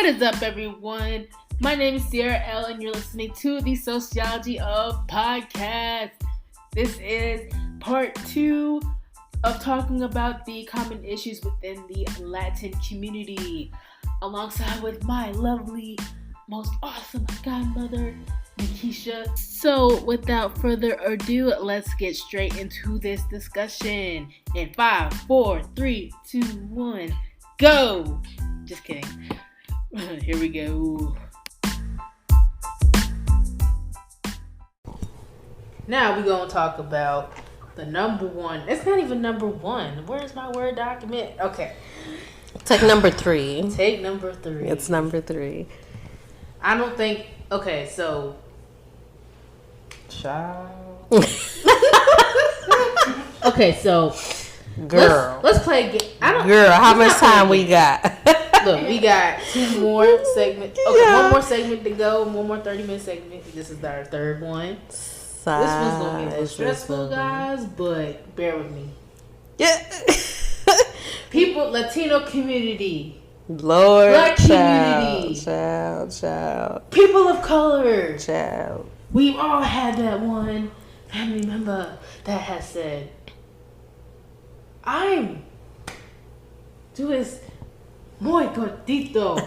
What is up, everyone? My name is Sierra L, and you're listening to the Sociology of Podcast. This is part 2 of talking about the common issues within the Latin community, alongside with my lovely, most awesome godmother, Nikisha. So, without further ado, let's get straight into this discussion. In 5, 4, 3, 2, 1, go! Just kidding. Here we go. Now we're going to talk about the number one. It's not even number one. Where's my Word document? Okay. Take number 3. Take number 3. It's number 3. I don't think... Okay, so... Child. Okay, so... Girl. Let's play a game. Girl, how much time we got? Look, we got 2 more segments. Okay, yeah. 1 more segment to go. 1 more 30-minute segment. This is our 3rd one. This one's going to be a little stressful, guys, but bear with me. Yeah. People, Latino community. Lord. Black community. Child. People of color. Child. We've all had that one family member that has said, tú es muy gordito.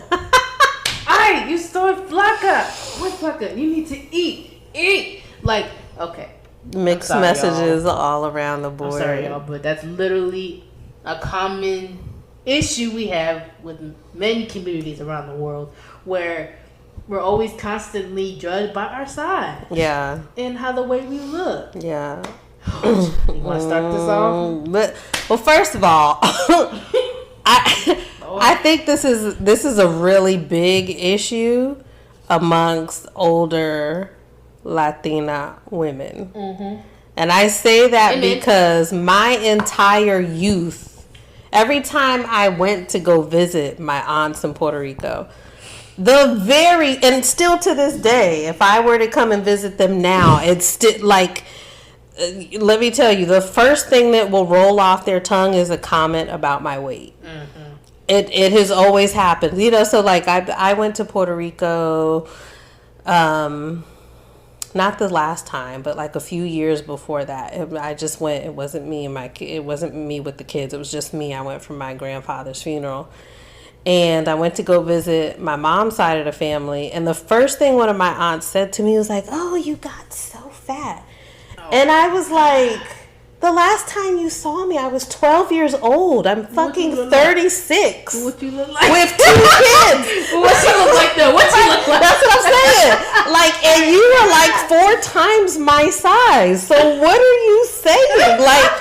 Ay, you soy flaca. What flaca? You need to eat. Like, okay. Mixed messages all around the board. I'm sorry, y'all, but that's literally a common issue we have with many communities around the world, where we're always constantly judged by our size. Yeah. And how the way we look. Yeah. You want to start this off? Well, first of all, I think this is a really big issue amongst older Latina women. Mm-hmm. And I say that because my entire youth, every time I went to go visit my aunts in Puerto Rico, and still to this day, if I were to come and visit them now, it's still like, let me tell you, the first thing that will roll off their tongue is a comment about my weight. Mm-hmm. It has always happened, so like I went to Puerto Rico, not the last time, but like a few years before that. I just went. It wasn't me with the kids. It was just me. I went for my grandfather's funeral. And I went to go visit my mom's side of the family. And the first thing one of my aunts said to me was like, "Oh, you got so fat." Oh. And I was like, the last time you saw me, I was 12 years old. I'm fucking 36. Like? What you look like? With 2 kids. What you look like though? What you look like? That's what I'm saying. Like, and you were like 4 times my size. So what are you saying? Like, what?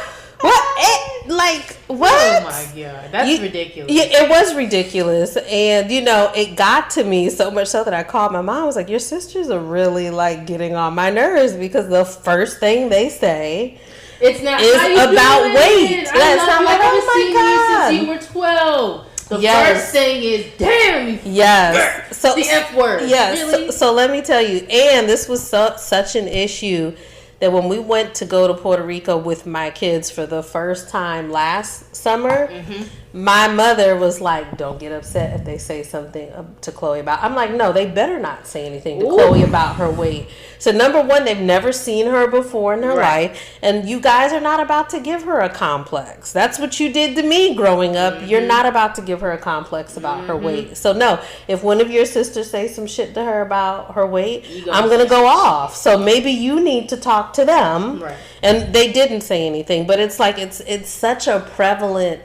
What? Oh my God, that's ridiculous. Yeah, it was ridiculous, and it got to me so much so that I called my mom. I was like, "Your sisters are really like getting on my nerves because the first thing they say is about weight. I'm like, oh my God, since you were 12. The first thing is, damn you. Yes. So the F word. Yes. Really? So let me tell you, and this was such an issue that when we went to go to Puerto Rico with my kids for the first time last summer, my mother was like, "Don't get upset if they say something to Chloe about." I'm like, "No, they better not say anything to Chloe about her weight." So number one, they've never seen her before in her life, and you guys are not about to give her a complex. That's what you did to me growing up. Mm-hmm. You're not about to give her a complex about her weight. So no, if one of your sisters say some shit to her about her weight, I'm gonna go off. So maybe you need to talk to them. Right. And they didn't say anything, but it's like it's such a prevalent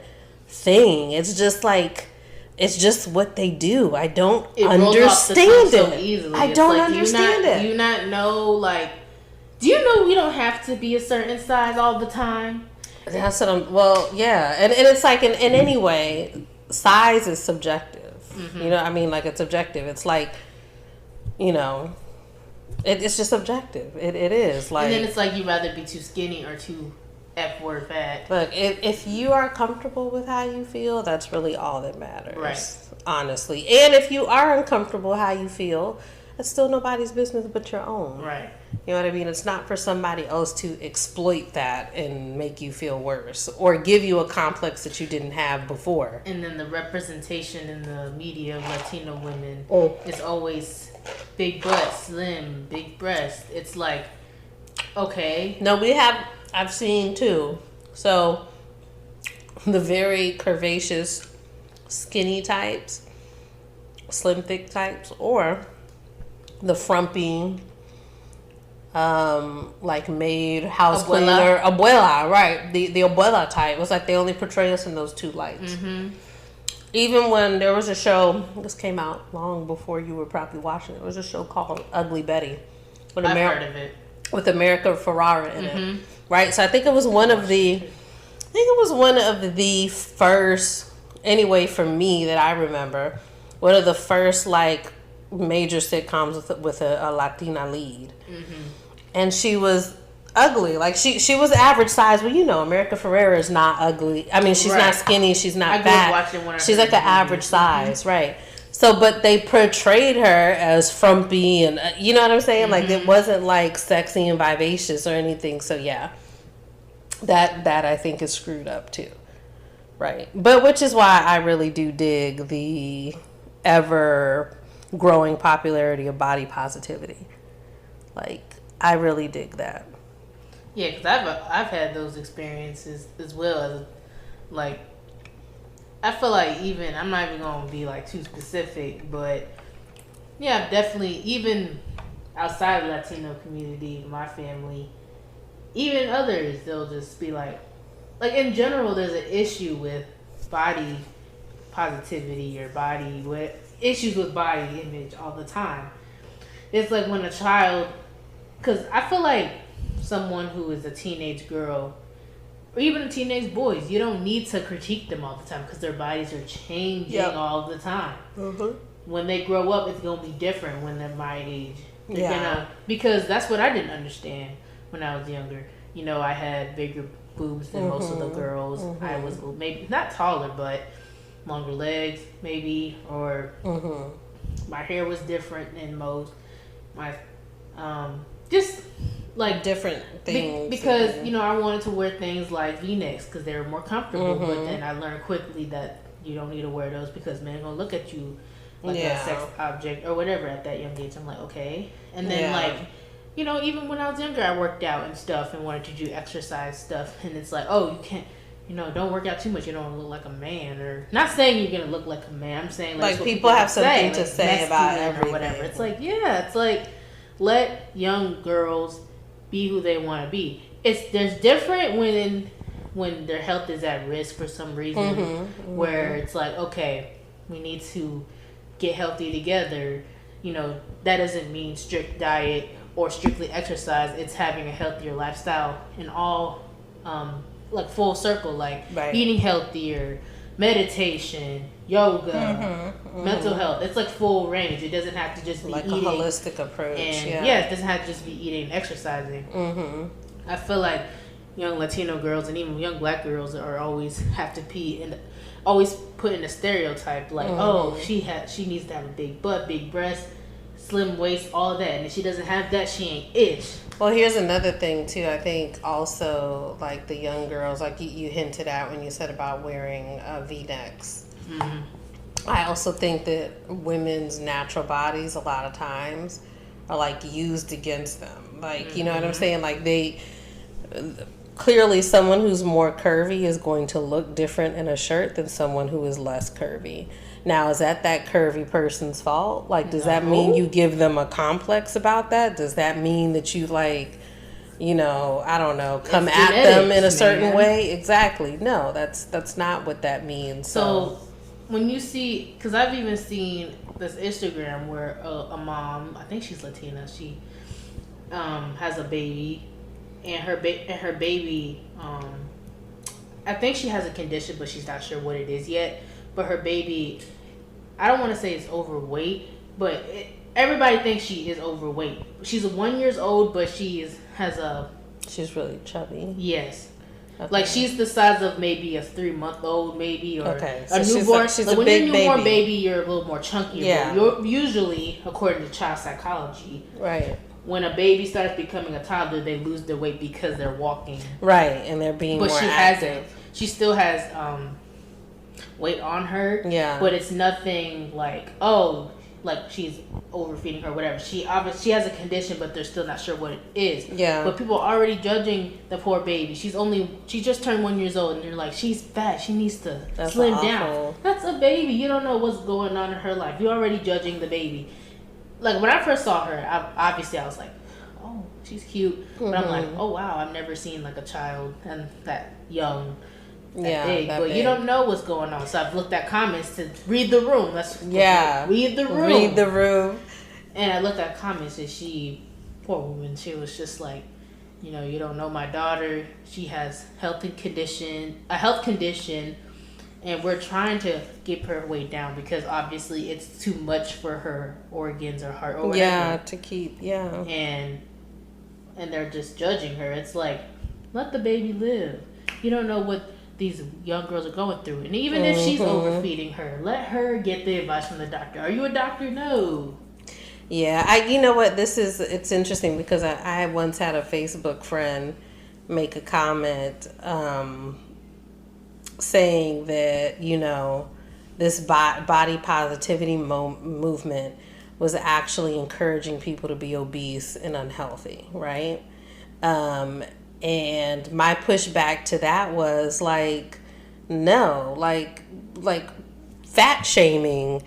thing. It's just like, it's just what they do. I don't understand it. So easily. I don't understand it. Do you not know, like, do you know we don't have to be a certain size all the time? That's what yeah. And it's like, in any way, size is subjective. Mm-hmm. It's objective. It's like, it's just subjective. It is. Like, and then it's like, you'd rather be too skinny or too F word fat. Look, if you are comfortable with how you feel, that's really all that matters. Right. Honestly. And if you are uncomfortable how you feel, That's still nobody's business but your own. Right. You know what I mean? It's not for somebody else to exploit that and make you feel worse or give you a complex that you didn't have before. And then the representation in the media of Latino women is always big butt, slim, big breast. It's like, okay. No, I've seen too. So the very curvaceous, skinny types, slim, thick types, or the frumpy, like maid, house cleaner, abuela, right? The abuela type. It's like they only portray us in those two lights. Mm-hmm. Even when there was a show, this came out long before you were probably watching it. It was a show called Ugly Betty. I've heard of it. With America Ferrara in it, right? So I think it was one of the first, anyway, for me that I remember, one of the first like major sitcoms with a Latina lead, and she was ugly. Like she was average size. Well, you know, America Ferrera is not ugly. I mean, she's not skinny. She's not fat. She's like an average size, right? So, but they portrayed her as frumpy and, you know what I'm saying? Like, it wasn't, like, sexy and vivacious or anything. So, yeah, that I think is screwed up, too. Right. But which is why I really do dig the ever-growing popularity of body positivity. Like, I really dig that. Yeah, because I've had those experiences as well as, like, I feel like even, I'm not even going to be like too specific, but yeah, definitely, even outside the Latino community, my family, even others, they'll just be like in general, there's an issue with body positivity or issues with body image all the time. It's like when a child, because I feel like someone who is a teenage girl, or even teenage boys, you don't need to critique them all the time because their bodies are changing all the time. When they grow up, it's going to be different when they're my age. Yeah. You know, because that's what I didn't understand when I was younger. You know, I had bigger boobs than most of the girls. I was maybe not taller, but longer legs, maybe, or my hair was different than most. My just like different things because you know I wanted to wear things like V-necks because they were more comfortable. But then I learned quickly that you don't need to wear those because men are gonna look at you like a sex object or whatever at that young age. I'm like, okay. And then like, you know, even when I was younger, I worked out and stuff and wanted to do exercise stuff. And it's like, oh, you can't, you know, don't work out too much. You don't look like a man. Or not saying you're gonna look like a man. I'm saying like people have something to say about everything or whatever. It's like it's like let young girls be who they want to be. There's different when their health is at risk for some reason, where it's like, okay, we need to get healthy together. You know, that doesn't mean strict diet or strictly exercise. It's having a healthier lifestyle in all, like full circle, like eating healthier, meditation, yoga, mental health. It's like full range. It doesn't have to just be like eating. A holistic approach. And it doesn't have to just be eating and exercising. I feel like young Latino girls and even young black girls are always have to be always put in a stereotype like, oh, she needs to have a big butt, big breast, slim waist, all that. And if she doesn't have that, she ain't it. Well, here's another thing too. I think also like the young girls, like you hinted at when you said about wearing V-necks. I also think that women's natural bodies a lot of times are like used against them. Like, you know what I'm saying? Like clearly someone who's more curvy is going to look different in a shirt than someone who is less curvy. Now, is that curvy person's fault? Like, does that mean you give them a complex about that? Does that mean that you like, you know, I don't know, come at them in a certain way? Exactly. No, that's not what that means. So when you see, because I've even seen this Instagram where a mom, I think she's Latina, she has a baby, and her baby, I think she has a condition, but she's not sure what it is yet. But her baby, I don't want to say it's overweight, but everybody thinks she is overweight. She's 1 year old, but she's really chubby. Yes. Okay. Like, she's the size of maybe a 3-month-old, maybe, or so a newborn. She's like, a when big you're a newborn baby. you're a little more chunky. Yeah. You're usually, according to child psychology, right. When a baby starts becoming a toddler, they lose their weight because they're walking. Right, and they're being more active. She still has weight on her. Yeah. But it's nothing like, like she's overfeeding her, whatever. She has a condition, but they're still not sure what it is. Yeah. But people are already judging the poor baby. She just turned 1 year old, and they're like, she's fat. She needs to slim down. That's a baby. You don't know what's going on in her life. You're already judging the baby. Like, when I first saw her, I was like, oh, she's cute. But I'm like, oh wow, I've never seen like a child and that young. Big, but you don't know what's going on. So I've looked at comments to read the room. Read the room. And I looked at comments, and poor woman, she was just like, you don't know my daughter. She has a health condition, and we're trying to get her weight down because obviously it's too much for her organs or heart or whatever. Yeah, to keep. Yeah. And they're just judging her. It's like, let the baby live. You don't know what these young girls are going through. And even if she's overfeeding her, let her get the advice from the doctor. Are you a doctor? No. Yeah, you know what, it's interesting because I once had a Facebook friend make a comment saying that, this body positivity movement was actually encouraging people to be obese and unhealthy, right? And my pushback to that was like, no, like fat shaming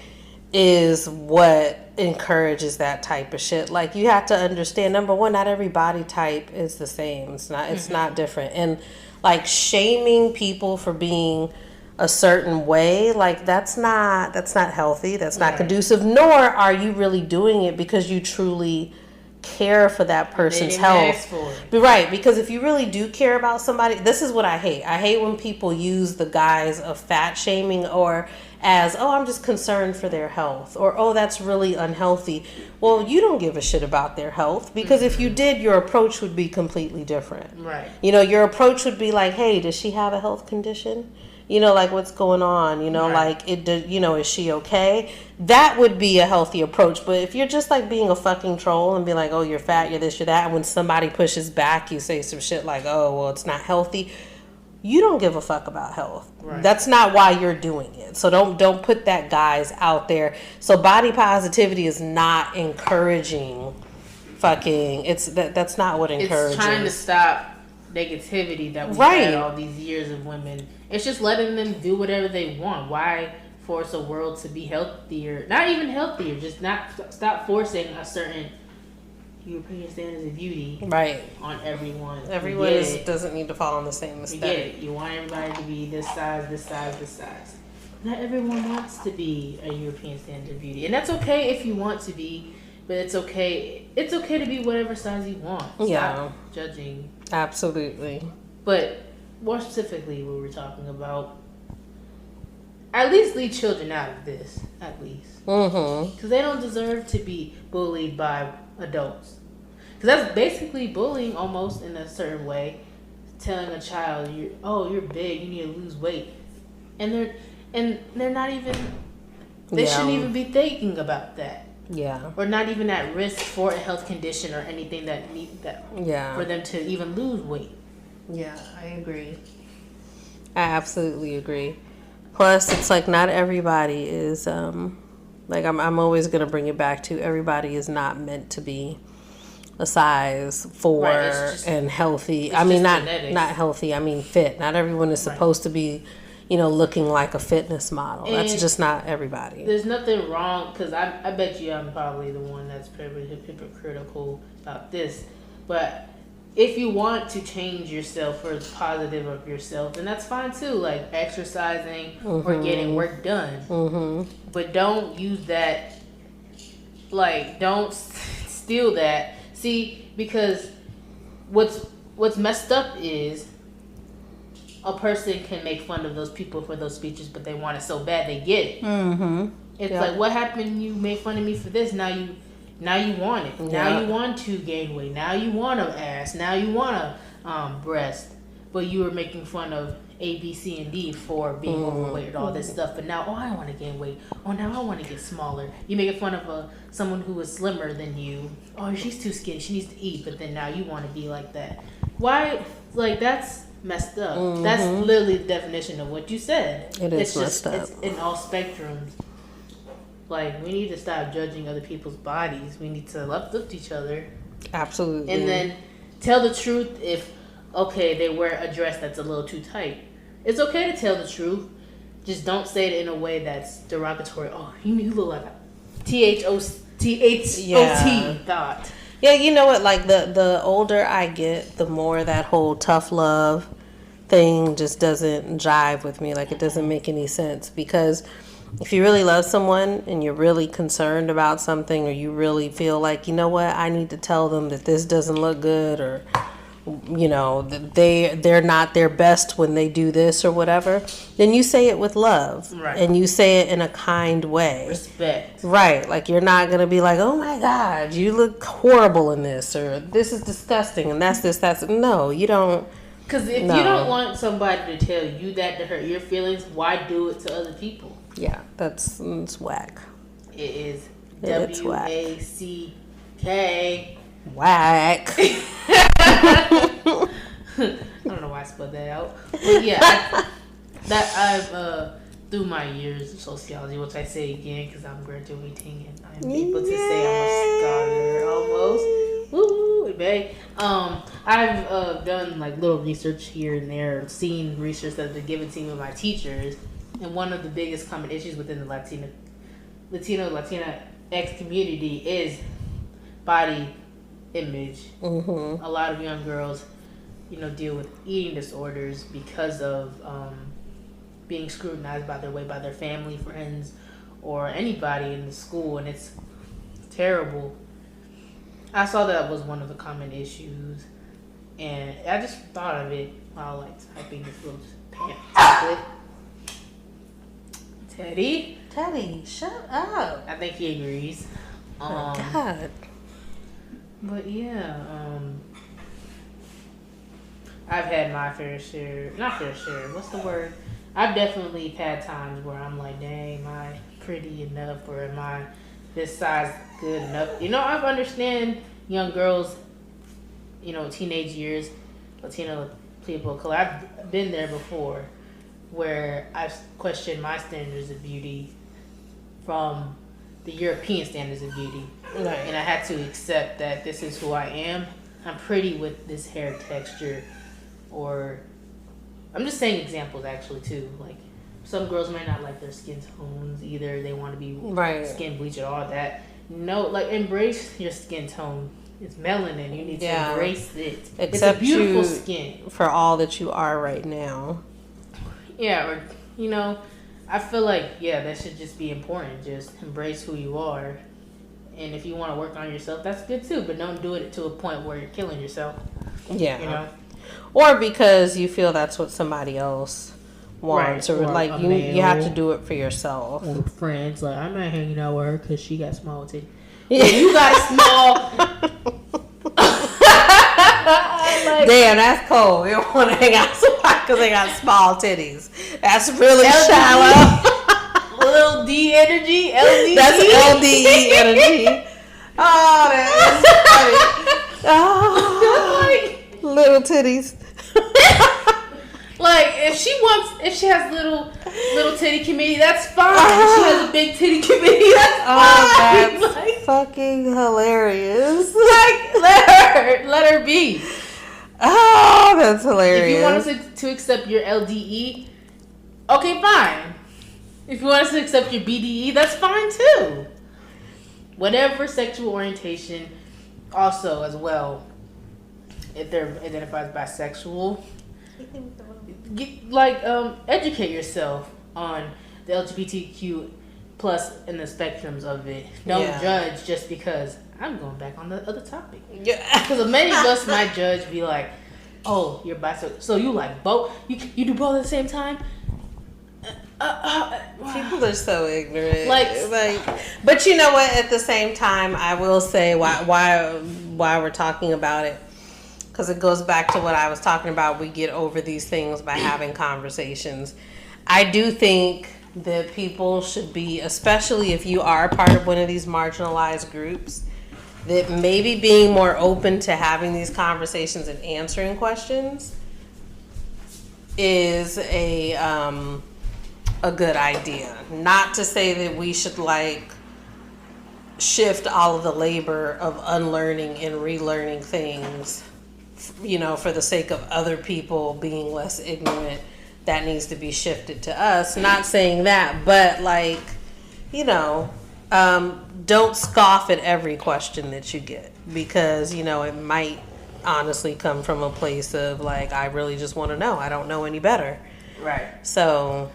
is what encourages that type of shit. Like, you have to understand, number one, not every body type is the same. It's not different. And like, shaming people for being a certain way, like, that's not healthy. That's not conducive. Nor are you really doing it because you truly care for that person's health. Right, because if you really do care about somebody, this is what I hate when people use the guise of fat shaming or as, oh, I'm just concerned for their health, or, oh, that's really unhealthy. Well, you don't give a shit about their health, because if you did, your approach would be completely different. Right. Your approach would be like, hey, does she have a health condition? Like, what's going on? Right. Like, is she okay? That would be a healthy approach. But if you're just like being a fucking troll and be like, oh, you're fat, you're this, you're that, and when somebody pushes back, you say some shit like, oh, well, it's not healthy. You don't give a fuck about health. Right. That's not why you're doing it. So don't put that guise out there. So body positivity is not encouraging fucking. That's not what encourages. It's trying to stop negativity that we've had all these years of women. It's just letting them do whatever they want. Why force a world to be healthier? Not even healthier. Just stop forcing a certain European standards of beauty on everyone. Everyone doesn't need to fall on the same aesthetic. You get it. You want everybody to be this size, this size, this size. Not everyone wants to be a European standard of beauty, and that's okay if you want to be. But it's okay. It's okay to be whatever size you want. Stop judging. Absolutely. But more specifically, what we're talking about, at least leave children out of this. At least, because they don't deserve to be bullied by adults. Because that's basically bullying, almost, in a certain way. Telling a child, you're big, you need to lose weight, and they're not even. They shouldn't even be thinking about that. Yeah. Or not even at risk for a health condition or anything for them to even lose weight. Yeah, I agree. I absolutely agree. Plus, it's like not everybody is like I'm always gonna bring it back to everybody is not meant to be a size 4 and healthy. I mean, not healthy. I mean, fit. Not everyone is supposed to be, looking like a fitness model. And that's just not everybody. There's nothing wrong, because I bet you I'm probably the one that's probably hypocritical about this. But if you want to change yourself or positive of yourself, then that's fine too. Like exercising or getting work done. But don't use that. Like, don't steal that. See, because what's messed up is a person can make fun of those people for those speeches, but they want it so bad they get it. It's like, what happened? You made fun of me for this. Now you want it. Now you want to gain weight. Now you want an ass. Now you want a breast. but you were making fun of A, B, C, and D for being overweight and all this stuff. But now, I want to gain weight. Oh, now I want to get smaller. You making fun of someone who is slimmer than you. Oh, she's too skinny. She needs to eat. But then now you want to be like that. Why? Like, that's messed up. That's literally the definition of what you said. It's messed up. It's in all spectrums. Like, we need to stop judging other people's bodies. We need to uplift each other. Absolutely. And then tell the truth if, okay, they wear a dress that's a little too tight. It's okay to tell the truth. Just don't say it in a way that's derogatory. Oh, you look like a T-H-O-T thought. Yeah, you know what? Like, the older I get, the more that whole tough love thing just doesn't jive with me. Like, it doesn't make any sense. Because if you really love someone and you're really concerned about something, or you really feel like, you know what, I need to tell them that this doesn't look good, or, you know, that they're not their best when they do this or whatever, then you say it with love. Right. And you say it in a kind way. Respect. Right. Like, you're not going to be like, oh my God, you look horrible in this, or this is disgusting, and that's. No, you don't. Because if you don't want somebody to tell you that to hurt your feelings, why do it to other people? Yeah, it's whack. It is It's whack. W-A-C-K. Whack. I don't know why I spelled that out. But yeah, I've through my years of sociology, which I say again because I'm graduating and I'm able to say I'm a scholar almost. Woo, babe. I've done like little research here and there, seen research that's been given to me by my teachers, and one of the biggest common issues within the Latinx community is body image. A lot of young girls, deal with eating disorders because of being scrutinized by their family, friends, or anybody in the school, and it's terrible. I saw that was one of the common issues, and I just thought of it while typing this little pamphlet. Teddy, shut up. I think he agrees. Oh God. But yeah, I've had my not fair share, what's the word? I've definitely had times where I'm like, dang, am I pretty enough, or am I this size good enough? I understand young girls, teenage years, Latino people of color. I've been there before where I've questioned my standards of beauty from the European standards of beauty. Right. And I had to accept that this is who I am. I'm pretty with this hair texture, or I'm just saying examples actually too. Like, some girls might not like their skin tones either. They want to be skin bleach and all that. No, embrace your skin tone. It's melanin. You need to embrace it. Accept it's a beautiful skin for all that you are right now. Yeah, or I feel like that should just be important. Just embrace who you are. And if you want to work on yourself, that's good too. But don't do it to a point where you're killing yourself. Yeah. Or because you feel that's what somebody else wants, or like you have to do it for yourself. Or friends, like, I'm not hanging out with her because she got small titties. Yeah. You got small. Damn, that's cold. You don't want to hang out with somebody because they got small titties. That's really shallow. Little D energy, LDE. That's LDE energy. Oh, that is funny. Oh, little titties. Like, if she has little titty committee, that's fine. If she has a big titty committee, that's fine. That's fucking hilarious. Let her be. Oh, that's hilarious. If you want us to accept your LDE, okay, fine. If you want us to accept your BDE, that's fine too. Whatever sexual orientation, also as well, if they're identified as bisexual, educate yourself on the LGBTQ plus and the spectrums of it. Don't judge just because. I'm going back on the other topic. Yeah. Because many of us might judge, be like, oh, you're bisexual, so you like both? You do both at the same time? People are so ignorant. But you know what? At the same time, I will say why we're talking about it because it goes back to what I was talking about. We get over these things by having conversations. I do think that people should be, especially if you are a part of one of these marginalized groups, that maybe being more open to having these conversations and answering questions is a good idea. Not to say that we should like shift all of the labor of unlearning and relearning things, you know, for the sake of other people being less ignorant. That needs to be shifted to us. Not saying that, but like, you know, don't scoff at every question that you get, because, you know, it might honestly come from a place of like, I really just want to know. I don't know any better. Right. So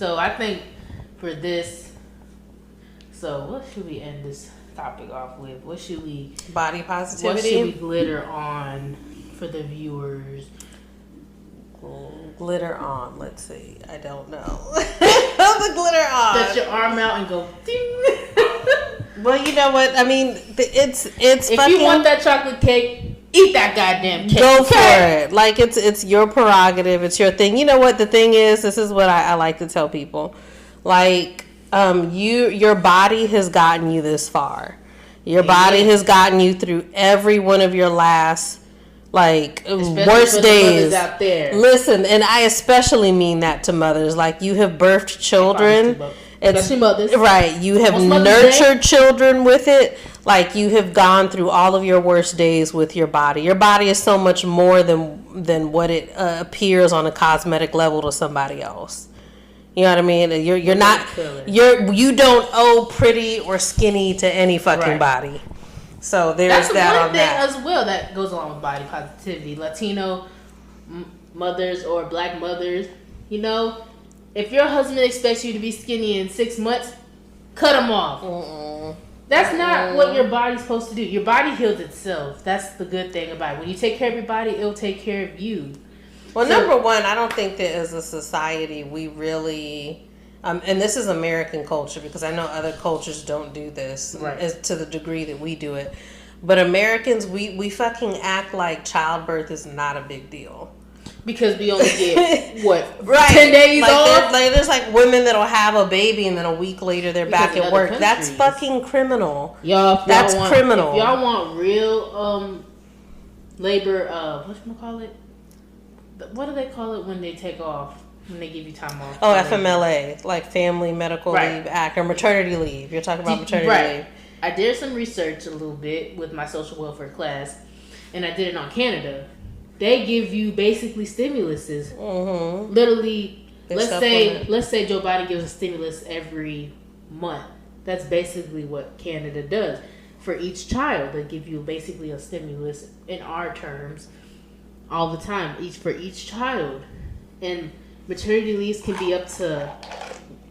I think for this, so what should we end this topic off with? What should we... Body positivity? What should we glitter on for the viewers? Glitter on. Let's see. I don't know. The glitter on. Set your arm out and go ding. Well, you know what? I mean, it's if fucking... you want that chocolate cake, eat that goddamn cake. Go for it. Like, it's your prerogative. It's your thing. You know what the thing is? This is what I like to tell people. Like, your body has gotten you this far. Your body has gotten you through every one of your last... like, especially worst days out there. Listen, and I especially mean that to mothers. Like, you have birthed children. Especially mothers. Right. You have nurtured children with it. Like, you have gone through all of your worst days with your body. Your body is so much more than what it appears on a cosmetic level to somebody else. You know what I mean? You're not, you don't owe pretty or skinny to any fucking body. So there's that on that. That's one thing as well that goes along with body positivity. Latino mothers or black mothers, you know, if your husband expects you to be skinny in 6 months, cut him off. That's not what your body's supposed to do. Your body heals itself. That's the good thing about it. When you take care of your body, it'll take care of you. Well, number one, I don't think that as a society we really... and this is American culture, because I know other cultures don't do this as to the degree that we do it. But Americans, we fucking act like childbirth is not a big deal. Because we only get, 10 days off? There's like women that'll have a baby and then a week later they're back at work. That's fucking criminal. Y'all, that's criminal. If y'all want real labor, whatchamacallit? What do they call it when they take off? When they give you time off. Oh, FMLA, like Family Medical Leave Act, or maternity leave. You're talking about maternity leave. I did some research a little bit with my social welfare class, and I did it on Canada. They give you basically stimuluses. Literally, let's say Joe Biden gives a stimulus every month. That's basically what Canada does. For each child, they give you basically a stimulus in our terms all the time, for each child. And maternity leaves can be up to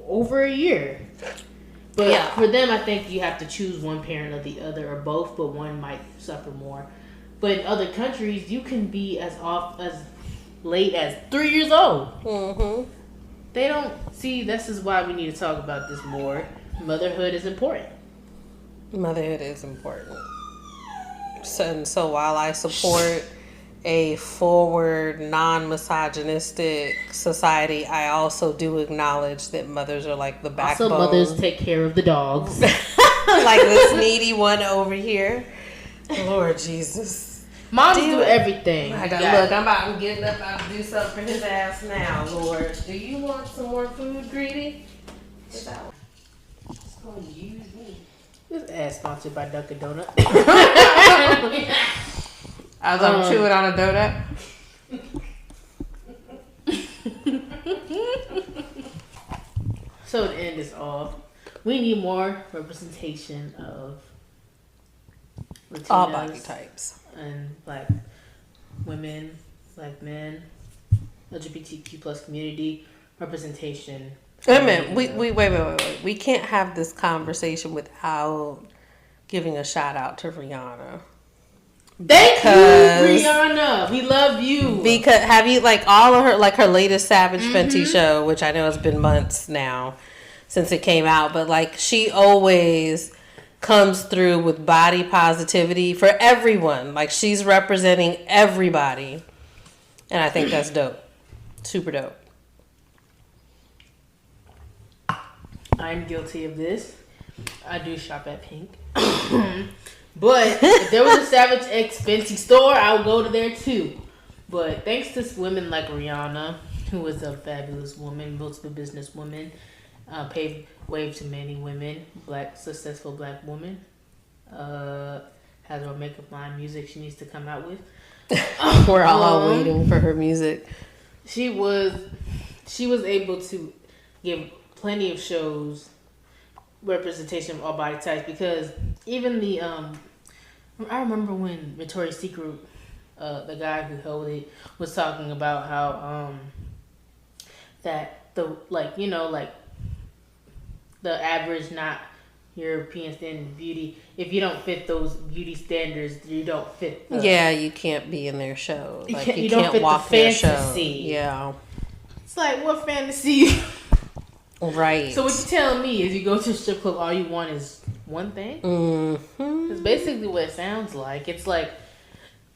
over a year. But for them, I think you have to choose one parent or the other, or both, but one might suffer more. But in other countries, you can be as late as 3 years old. They don't see. This is why we need to talk about this more. Motherhood is important. Motherhood is important. So while I support a forward, non-misogynistic society, I also do acknowledge that mothers are like the backbone. Also, mothers take care of the dogs. Like this needy one over here. Lord Jesus. Moms do everything. Look, I'm getting up. I'll do something for his ass now, Lord. Do you want some more food, Greedy? It's going to use me. This ad sponsored by Dunkin' Donuts. As I'm chewing on a donut. So to end this off, we need more representation of Latinos, all body types, and black women, black men, LGBTQ plus community representation. Wait a minute. Wait. We can't have this conversation without giving a shout out to Rihanna. Thank you, Rihanna. We love you. Because have you like all of her, like her latest Savage Fenty show, which I know has been months now since it came out, but like she always comes through with body positivity for everyone. Like, she's representing everybody. And I think that's dope. Super dope. I'm guilty of this. I do shop at Pink. But if there was a Savage X Fenty store, I would go to there too. But thanks to women like Rihanna, who is a fabulous woman, multiple businesswoman, paved way to many women, successful black woman, has her makeup line, music she needs to come out with. We're all waiting for her music. She was able to give plenty of shows representation of all body types, because even the I remember when Victoria's Secret, the guy who held it, was talking about how that the the average, not European standard beauty, if you don't fit those beauty standards, you don't fit you can't be in their show. Like, you don't can't fit walk the their fantasy. show. Yeah. It's like, what fantasy? Right. So what you're telling me is you go to a strip club, all you want is one thing? Mm-hmm. It's basically what it sounds like. It's like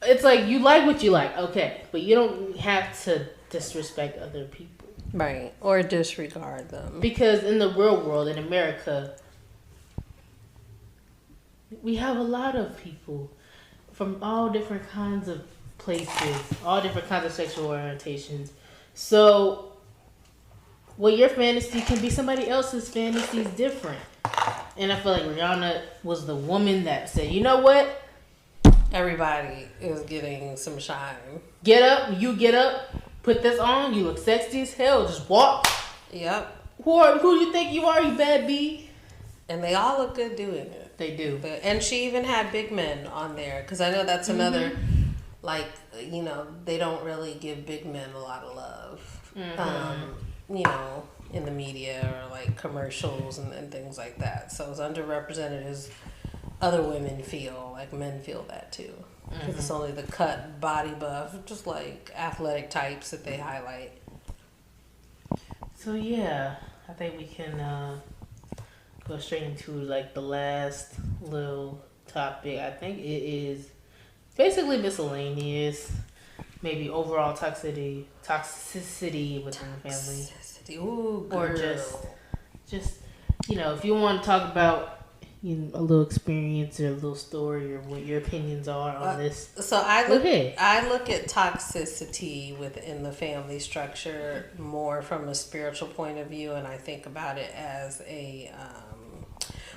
you like what you like, okay, but you don't have to disrespect other people. Right. Or disregard them. Because in the real world, in America, we have a lot of people from all different kinds of places, all different kinds of sexual orientations. So what your fantasy can be somebody else's fantasy is different. And I feel like Rihanna was the woman that said, you know what? Everybody is getting some shine. Get up, put this on, you look sexy as hell, just walk. Yep. Who do you think you are, you bad bee? And they all look good doing it. They do. And she even had big men on there, because I know that's another, like, you know, they don't really give big men a lot of love. You know, in the media or like commercials and things like that. So as underrepresented as other women feel, like men feel that too. Because it's only the cut, body buff, just like athletic types that they highlight. So yeah, I think we can go straight into like the last little topic. I think it is basically miscellaneous. Maybe overall toxicity within the family. Ooh, girl. Or just you know, if you want to talk about a little experience or a little story or what your opinions are on this. So I look at toxicity within the family structure more from a spiritual point of view, and I think about it as a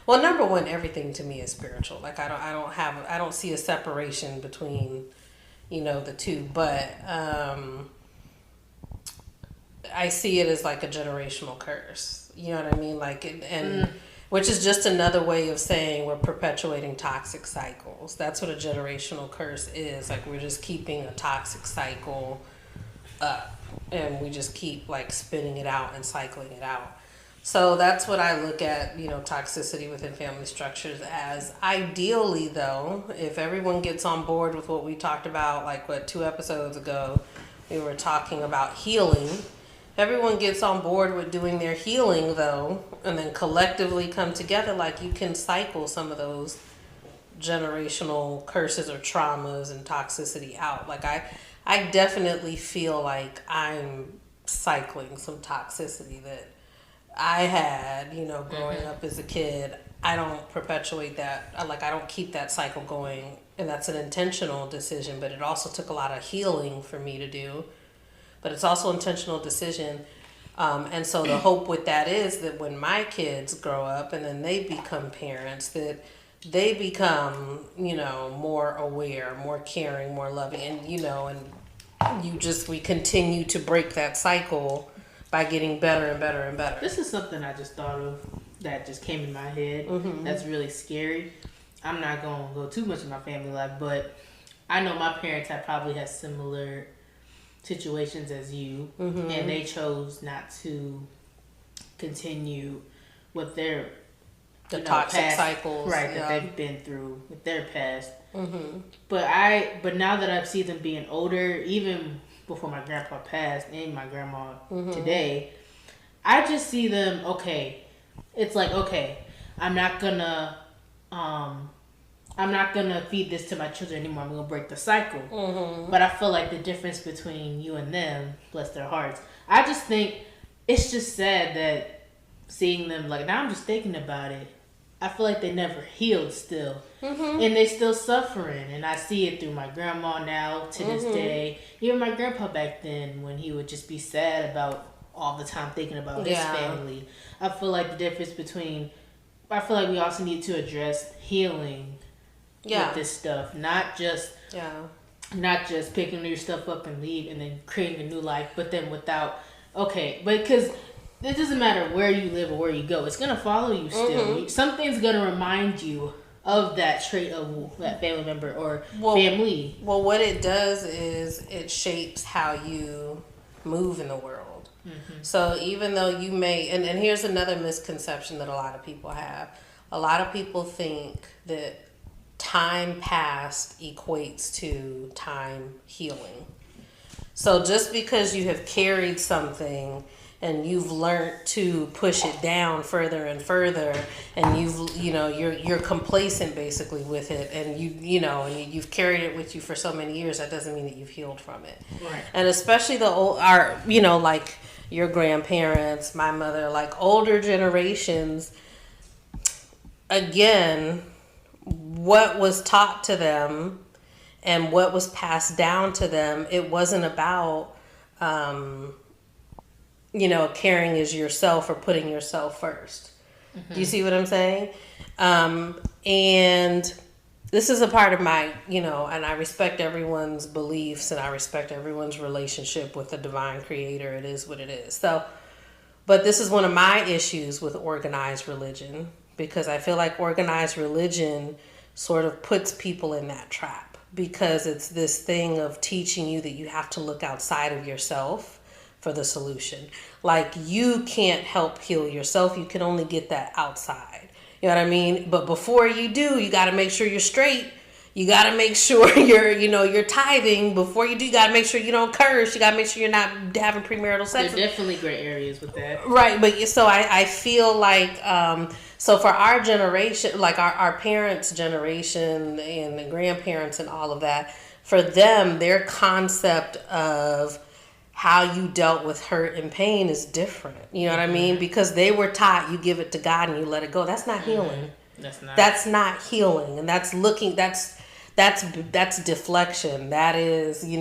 well, number one, everything to me is spiritual. Like, I don't see a separation between, you know, the two, but I see it as like a generational curse. You know what I mean? Like, and which is just another way of saying we're perpetuating toxic cycles. That's what a generational curse is. Like, we're just keeping a toxic cycle up, and we just keep like spinning it out and cycling it out. So that's what I look at, you know, toxicity within family structures as. Ideally, though, if everyone gets on board with what we talked about, like 2 episodes ago, we were talking about healing. Everyone gets on board with doing their healing, though, and then collectively come together, like, you can cycle some of those generational curses or traumas and toxicity out. Like, I definitely feel like I'm cycling some toxicity that I had, you know, growing up as a kid. I don't perpetuate that. I don't keep that cycle going, and that's an intentional decision, but it also took a lot of healing for me to do. But it's also an intentional decision. And so the hope with that is that when my kids grow up and then they become parents, that they become, you know, more aware, more caring, more loving, and, you know, and we continue to break that cycle by getting better and better and better. This is something I just thought of that just came in my head. That's really scary. I'm not going to go too much in my family life, but I know my parents have probably had similar situations as you, and they chose not to continue with their toxic past, cycles, right? That they've been through with their past. But now that I've seen them being older, even before my grandpa passed and my grandma today, I just see them. Okay, it's like, okay, I'm not gonna I'm not gonna feed this to my children anymore. I'm gonna break the cycle. Mm-hmm. But I feel like the difference between you and them, bless their hearts, I just think it's just sad that seeing them, like, now I'm just thinking about it. I feel like they never healed still. Mm-hmm. And they still suffering. And I see it through my grandma now to this day. Even my grandpa back then, when he would just be sad about all the time thinking about his family. I feel like the difference between, I feel like we also need to address healing with this stuff. Not just picking your stuff up and leave and then creating a new life, but then without, because it doesn't matter where you live or where you go, it's gonna follow you still. Mm-hmm. Something's gonna remind you of that trait of that family member or family. Well, what it does is it shapes how you move in the world. Mm-hmm. So even though you may, and here's another misconception that a lot of people have. A lot of people think that time past equates to time healing. So just because you have carried something and you've learned to push it down further and further, and you're complacent basically with it, and you've carried it with you for so many years, that doesn't mean that you've healed from it. Right. And especially like your grandparents, my mother, like older generations, again, what was taught to them and what was passed down to them, it wasn't about caring as yourself or putting yourself first. Mm-hmm. Do you see what I'm saying? And this is a part of my, and I respect everyone's beliefs and I respect everyone's relationship with the divine creator. It is what it is. So, but this is one of my issues with organized religion, because I feel like organized religion sort of puts people in that trap, because it's this thing of teaching you that you have to look outside of yourself for the solution. Like, you can't help heal yourself. You can only get that outside. You know what I mean? But before you do, you got to make sure you're straight. You got to make sure you're tithing. Before you do, you got to make sure you don't curse. You got to make sure you're not having premarital sex. There are definitely gray areas with that. Right. But so I feel like, so for our generation, like our parents' generation and the grandparents and all of that, for them, their concept of how you dealt with hurt and pain is different. You know what I mean? Because they were taught you give it to God and you let it go. That's not healing. That's not healing. And that's deflection. That is, and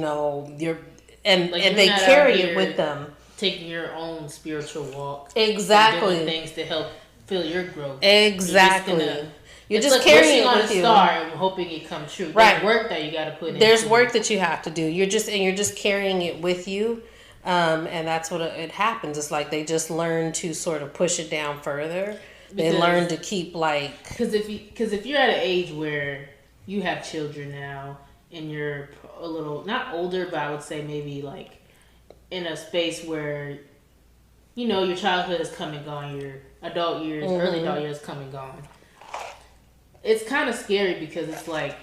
they carry it with them. Taking your own spiritual walk. Exactly. Doing things to help fill your growth. Exactly. You're just like carrying it on with a you. Star and hoping it comes true. Right. There's work that you got to put in. There's work that you have to do. You're just carrying it with you, and that's what it happens. It's like they just learn to sort of push it down further. They learn to keep because if you're at an age where you have children now and you're a little not older, but I would say maybe like in a space where your childhood has come and gone, your adult years, early adult years come and gone. It's kind of scary because it's like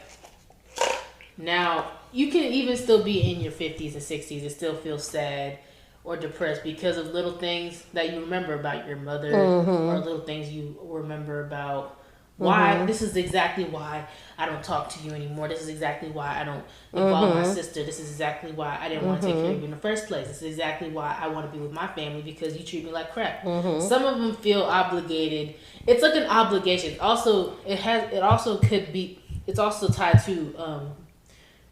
now you can even still be in your 50s and 60s and still feel sad or depressed because of little things that you remember about your mother or little things you remember about why this is exactly why I don't talk to you anymore. This is exactly why I don't involve my sister. This is exactly why I didn't want to take care of you in the first place. This is exactly why I want to be with my family because you treat me like crap. Some of them feel obligated. It's like an obligation. Also, it's also tied to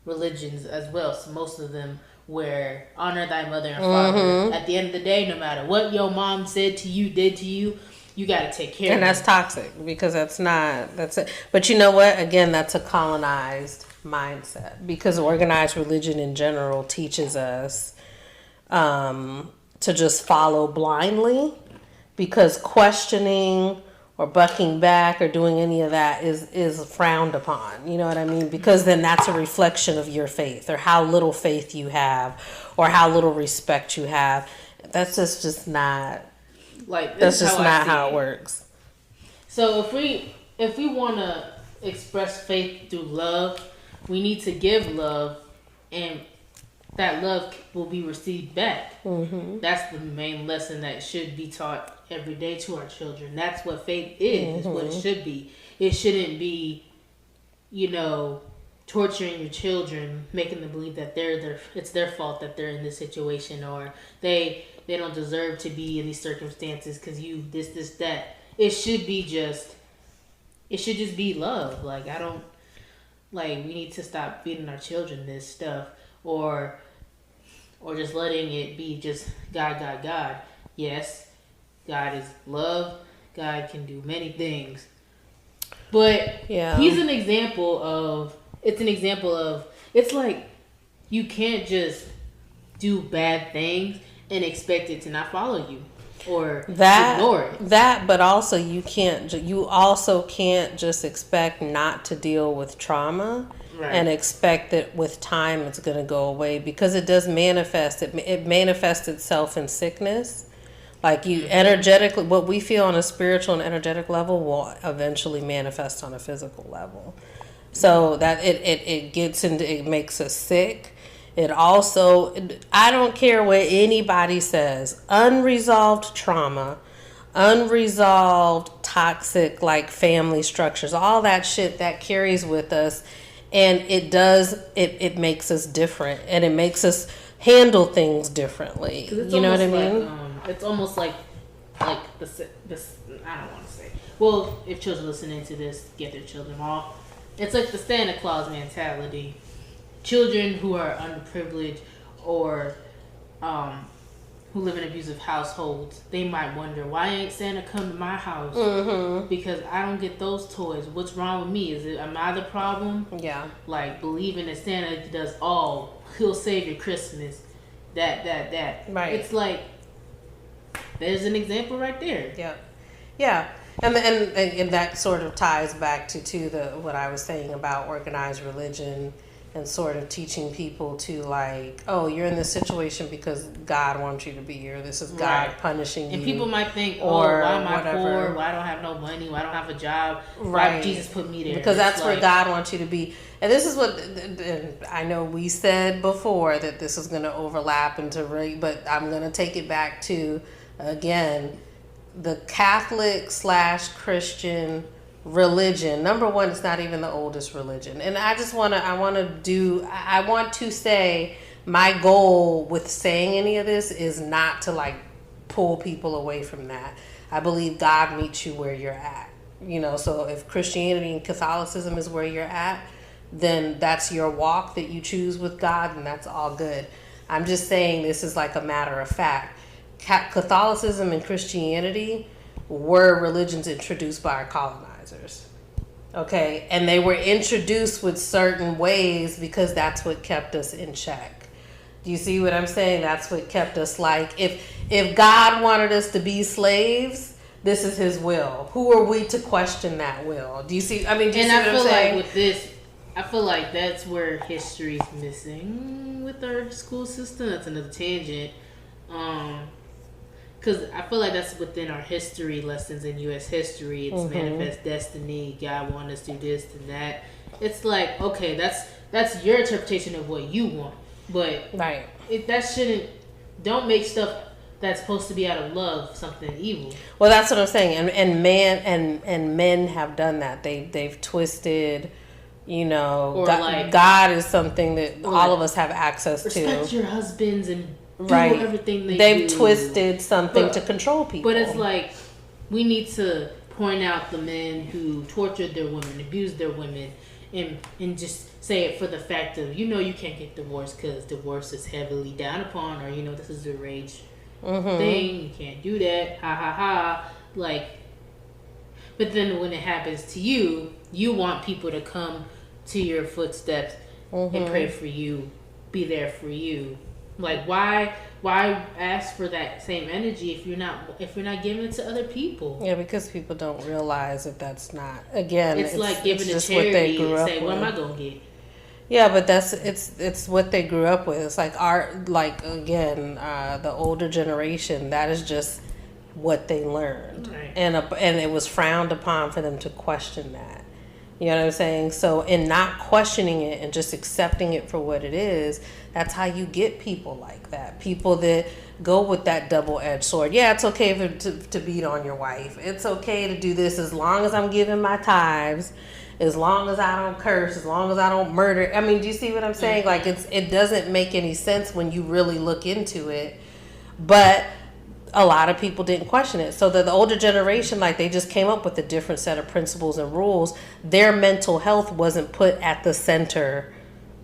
religions as well. So most of them where honor thy mother and father. At the end of the day, no matter what your mom said to you, did to you, you got to take care of it. And that's toxic because that's it. But you know what? Again, that's a colonized mindset because organized religion in general teaches us to just follow blindly because questioning or bucking back or doing any of that is frowned upon. You know what I mean? Because then that's a reflection of your faith or how little faith you have or how little respect you have. That's just not... that's just not how it works. So if we want to express faith through love, we need to give love, and that love will be received back. That's the main lesson that should be taught every day to our children. That's what faith is what it should be. it shouldn't be, torturing your children, making them believe that it's their fault that they're in this situation, or they don't deserve to be in these circumstances because you this that. It should just be love. Like, I don't, like, we need to stop feeding our children this stuff, or just letting it be just God. Yes, God is love. God can do many things, but he's an example of. It's an example of. It's like you can't just do bad things and expect it to not follow you or ignore it. But also you also can't just expect not to deal with trauma. Right. And expect that with time it's going to go away, because it does manifest. It manifests itself in sickness. Like, you energetically, what we feel on a spiritual and energetic level will eventually manifest on a physical level. So that it gets into, it makes us sick. It also, I don't care what anybody says, unresolved trauma, unresolved toxic, like, family structures, all that shit that carries with us. And it makes us different, and it makes us handle things differently. You know what I mean? It's almost like this. I don't want to say. Well, if children listening to this, get their children off. It's like the Santa Claus mentality. Children who are underprivileged or who live in abusive households, they might wonder, why ain't Santa come to my house? Mm-hmm. Because I don't get those toys. What's wrong with me? Am I the problem? Yeah. Like, believing that Santa does all. He'll save your Christmas. That. Right. It's like, there's an example right there. Yeah. Yeah. And that sort of ties back to what I was saying about organized religion, and sort of teaching people to, like, oh, you're in this situation because God wants you to be here. This is God punishing you. And people might think, why am I poor? Why don't I have no money? Why don't I have a job? Why Jesus put me there? Because that's where God wants you to be. And this is what, and I know we said before that this is going to overlap but I'm going to take it back to, again, the Catholic/Christian religion. Number one, it's not even the oldest religion. And I want to say, my goal with saying any of this is not to, like, pull people away from that. I believe God meets you where you're at. So if Christianity and Catholicism is where you're at, then that's your walk that you choose with God, and that's all good. I'm just saying this is like a matter of fact. Catholicism and Christianity were religions introduced by our colonizers. Okay? And they were introduced with certain ways because that's what kept us in check. Do you see what I'm saying? That's what kept us, like, if God wanted us to be slaves, this is his will. Who are we to question that will? Do you see? I mean, do you see what I'm saying? Like with this, I feel like that's where history's missing with our school system. That's another tangent. Because I feel like that's within our history lessons in U.S. history. It's manifest destiny. God wanted us to do this and that. It's like, okay, that's your interpretation of what you want. But that shouldn't. Don't make stuff that's supposed to be out of love something evil. Well, that's what I'm saying. And men have done that. They've twisted. God is something that all of us have access to. Respect your husbands and do everything They've twisted something to control people. But it's like, we need to point out the men who tortured their women, abused their women, and just say it for the fact of, you can't get divorced because divorce is heavily down upon, or, this is a rage thing. You can't do that. Ha ha ha. Like, but then when it happens to you, you want people to come to your footsteps and pray for you, be there for you. Like, why ask for that same energy if you're not giving it to other people? Yeah, because people don't realize that that's not. Again, it's like giving to charity and say, "What am I gonna get?" Yeah, but it's what they grew up with. It's like the older generation. That is just what they learned, and it was frowned upon for them to question that. You know what I'm saying? So in not questioning it and just accepting it for what it is, that's how you get people like that. People that go with that double-edged sword. Yeah, it's okay to beat on your wife. It's okay to do this as long as I'm giving my tithes, as long as I don't curse, as long as I don't murder. I mean, do you see what I'm saying? Mm-hmm. Like, it doesn't make any sense when you really look into it. But a lot of people didn't question it. So the older generation, like, they just came up with a different set of principles and rules. Their mental health wasn't put at the center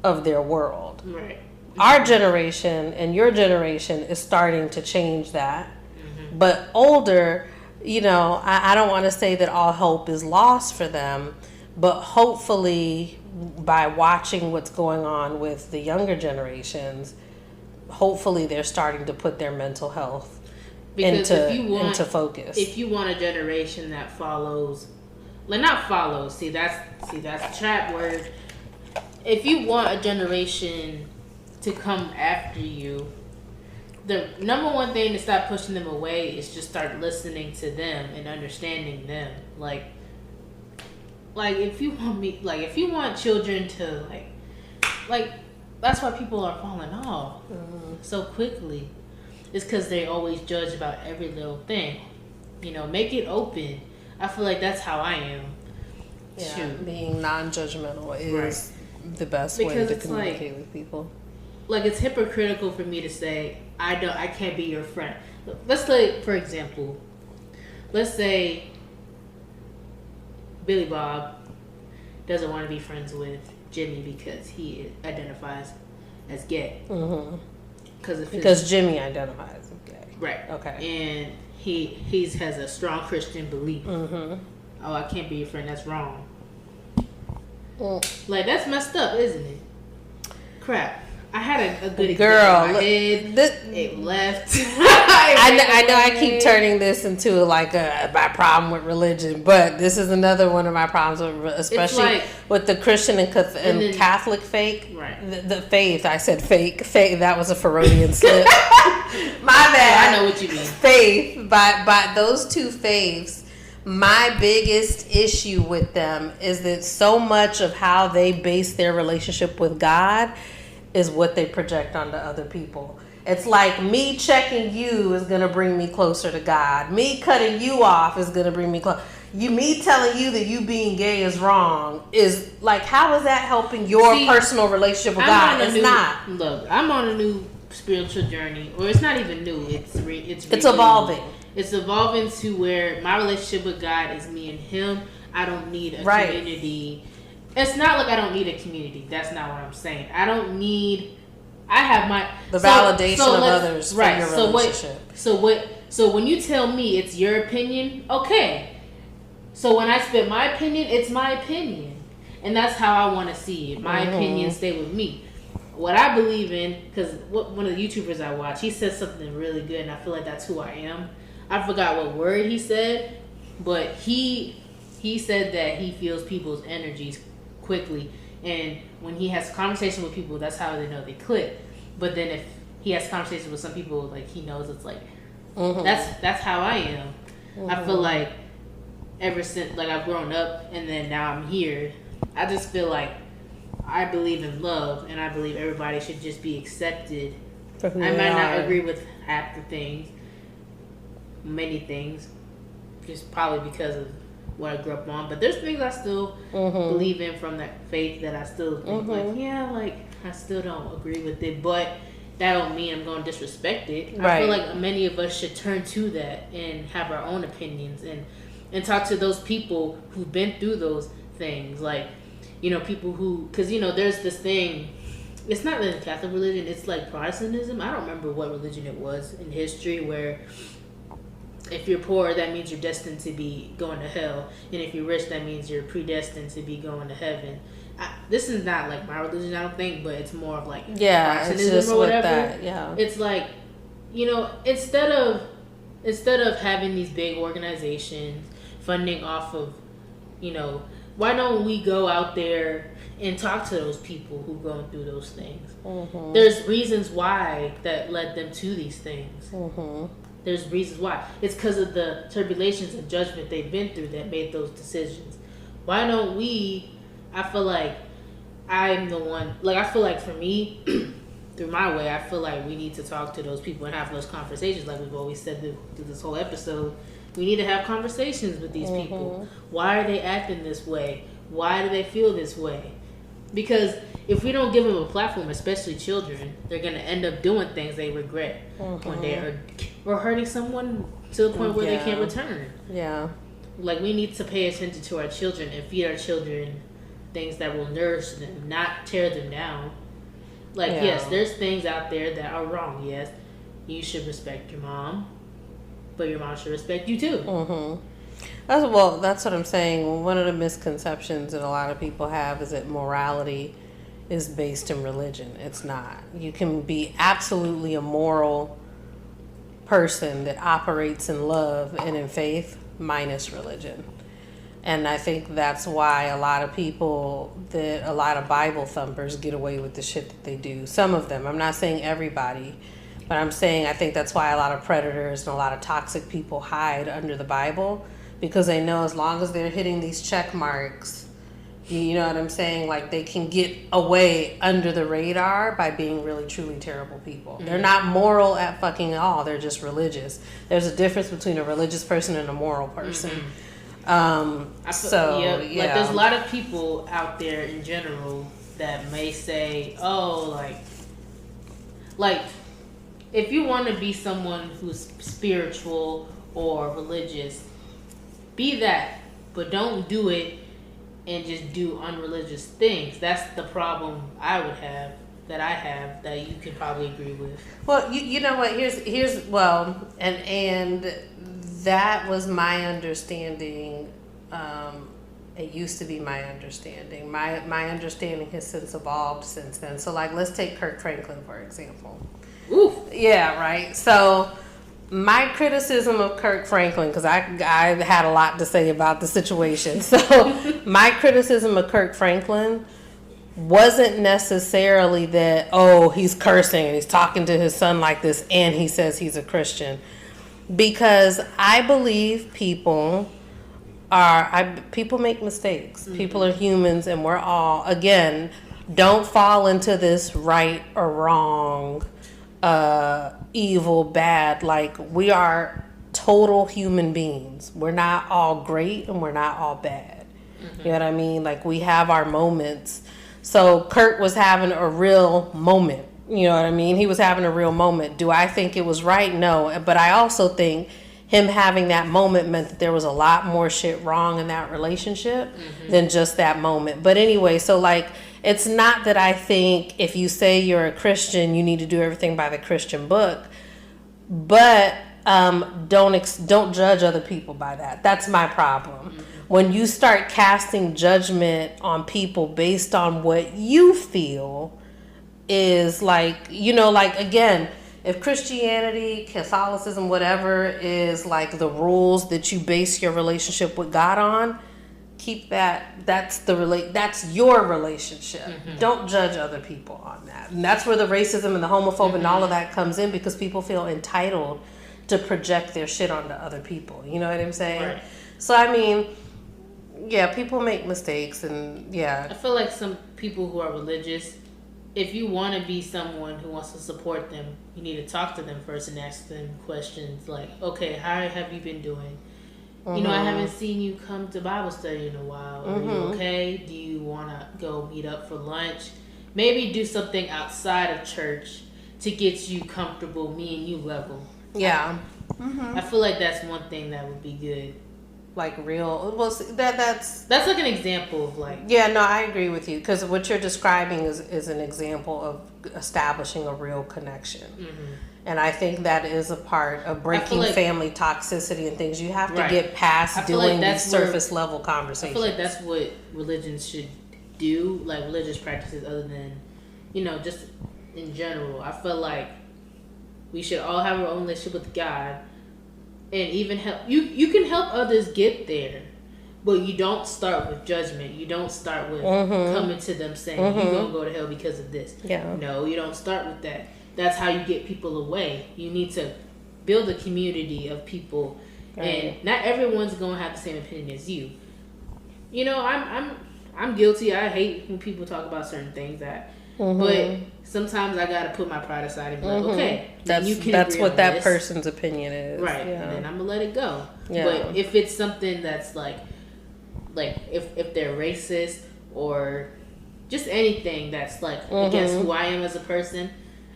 of their world. Right. Our generation and your generation is starting to change that. Mm-hmm. But older, I don't want to say that all hope is lost for them, but hopefully by watching what's going on with the younger generations, hopefully they're starting to put their mental health into focus. If you want a generation that follows, not follows, that's a trap word. If you want a generation to come after you, the number one thing to stop pushing them away is just start listening to them and understanding them. Like if you want children to like that's why people are falling off so quickly. It's because they always judge about every little thing. Make it open. I feel like that's how I am. Yeah, being non-judgmental is the best way to communicate with people. Like, it's hypocritical for me to say I can't be your friend. Let's say, for example, Billy Bob doesn't want to be friends with Jimmy because he identifies as gay. Mm-hmm. Because Jimmy identifies as gay. Right. Okay. And he has a strong Christian belief. Mm-hmm. Oh, I can't be your friend. That's wrong. Like, that's messed up, isn't it? Crap. I had a good example in my head. It left. I know I keep turning this into like my problem with religion, but this is another one of my problems, especially with the Christian and Catholic faith. Right. The faith. I said fake. That was a Freudian slip. My bad. I know what you mean. Faith. By those two faiths. My biggest issue with them is that so much of how they base their relationship with God is what they project onto other people. It's like me checking you is going to bring me closer to God. Me cutting you off is going to bring me close. Me telling you that you being gay is wrong is like, how is that helping your personal relationship with God? It's not. Look, I'm on a new spiritual journey, or it's not even new. It's evolving. It's evolving to where my relationship with God is me and Him. I don't need a community. It's not like I don't need a community. That's not what I'm saying. I have the validation of others for your relationship. So when you tell me it's your opinion, okay. So when I spit my opinion, it's my opinion, and that's how I want to see it. My opinion stay with me. What I believe in, because one of the YouTubers I watch, he said something really good, and I feel like that's who I am. I forgot what word he said, but he said that he feels people's energies quickly, and when he has conversation with people, that's how they know they click. But then if he has conversations with some people, like, he knows it's like that's how I am. I feel like ever since, like, I've grown up and then now I'm here, I just feel like I believe in love, and I believe everybody should just be accepted. I might not agree with half the things, many things, just probably because of what I grew up on, but there's things I still believe in from that faith that I still think I still don't agree with it, but that don't mean I'm going to disrespect it. I feel like many of us should turn to that and have our own opinions and talk to those people who've been through those things, like, people who, because there's this thing, it's not really Catholic religion, it's like Protestantism. I don't remember what religion it was in history, where if you're poor, that means you're destined to be going to hell. And if you're rich, that means you're predestined to be going to heaven. This is not like my religion, I don't think, but it's more of like Protestantism or whatever. It's like, instead of having these big organizations funding off of, why don't we go out there and talk to those people who are going through those things? There's reasons why that led them to these things. There's reasons why. It's because of the tribulations and judgment they've been through that made those decisions. Why don't we, I feel like I'm the one, like, I feel like for me, through my way, I feel like we need to talk to those people and have those conversations, like we've always said through this whole episode. We need to have conversations with these people. Why are they acting this way? Why do they feel this way? Because if we don't give them a platform, especially children, they're going to end up doing things they regret one day, or hurting someone to the point where they can't return. Yeah. Like, we need to pay attention to our children and feed our children things that will nourish them, not tear them down. Like, yes, there's things out there that are wrong. Yes, you should respect your mom, but your mom should respect you too. That's what I'm saying. One of the misconceptions that a lot of people have is that morality is based in religion. It's not. You can be absolutely a moral person that operates in love and in faith minus religion. And I think that's why a lot of Bible thumpers get away with the shit that they do. Some of them. I'm not saying everybody, but I'm saying I think that's why a lot of predators and a lot of toxic people hide under the Bible, because they know as long as they're hitting these check marks, you know what I'm saying? Like, they can get away under the radar by being really, truly terrible people. They're not moral at fucking all. They're just religious. There's a difference between a religious person and a moral person. Like, there's a lot of people out there in general that may say, oh, like if you want to be someone who's spiritual or religious, be that, but don't do it and just do unreligious things. That's the problem I have that you could probably agree with. Well, you know what? Here's and that was my understanding. It used to be my understanding. My understanding has since evolved since then. So, like, let's take Kirk Franklin, for example. Oof. Yeah, right. So, my criticism of Kirk Franklin, because I had a lot to say about the situation. So, my criticism of Kirk Franklin wasn't necessarily that, oh, he's cursing and he's talking to his son like this and he says he's a Christian. Because I believe people make mistakes. People are humans, and we're all, again, don't fall into this right or wrong, evil, bad. Like, we are total human beings. We're not all great and we're not all bad. You know what I mean? Like, we have our moments. So Kurt was having a real moment. You know what I mean? He was having a real moment. Do I think it was right? No. But I also think him having that moment meant that there was a lot more shit wrong in that relationship than just that moment. But anyway, so, like, it's not that I think if you say you're a Christian, you need to do everything by the Christian book. But don't judge other people by that. That's my problem. When you start casting judgment on people based on what you feel is, like, you know, like, again, if Christianity, Catholicism, whatever is like the rules that you base your relationship with God on, keep that. That's your relationship. Don't judge other people on that. And that's where the racism and the homophobic and all of that comes in, because people feel entitled to project their shit onto other people. You know what I'm saying? Right. So, I mean, yeah, people make mistakes, and yeah. I feel like some people who are religious, if you want to be someone who wants to support them, you need to talk to them first and ask them questions like, okay, how have you been doing? You know, I haven't seen you come to Bible study in a while. Are you okay? Do you want to go meet up for lunch? Maybe do something outside of church to get you comfortable, me and you level. Yeah. I feel like that's one thing that would be good. Like real, well, that's like an example of, like, yeah, no, I agree with you, because what you're describing is an example of establishing a real connection. And I think that is a part of breaking family toxicity and things. You have to get past doing these surface level conversations. I feel like that's what religions should do, like religious practices, other than, you know, just in general. I feel like we should all have our own relationship with God. And even help you can help others get there, but you don't start with judgment. You don't start with coming to them saying you're gonna go to hell because of this. Yeah. No, you don't start with that. That's how you get people away. You need to build a community of people, and not everyone's gonna have the same opinion as you. You know, I'm guilty. I hate when people talk about certain things that But sometimes I gotta put my pride aside and be like, okay, that's what that person's opinion is, right? Yeah. And then I'm gonna let it go. Yeah. But if it's something that's like if they're racist or just anything that's like against who I am as a person,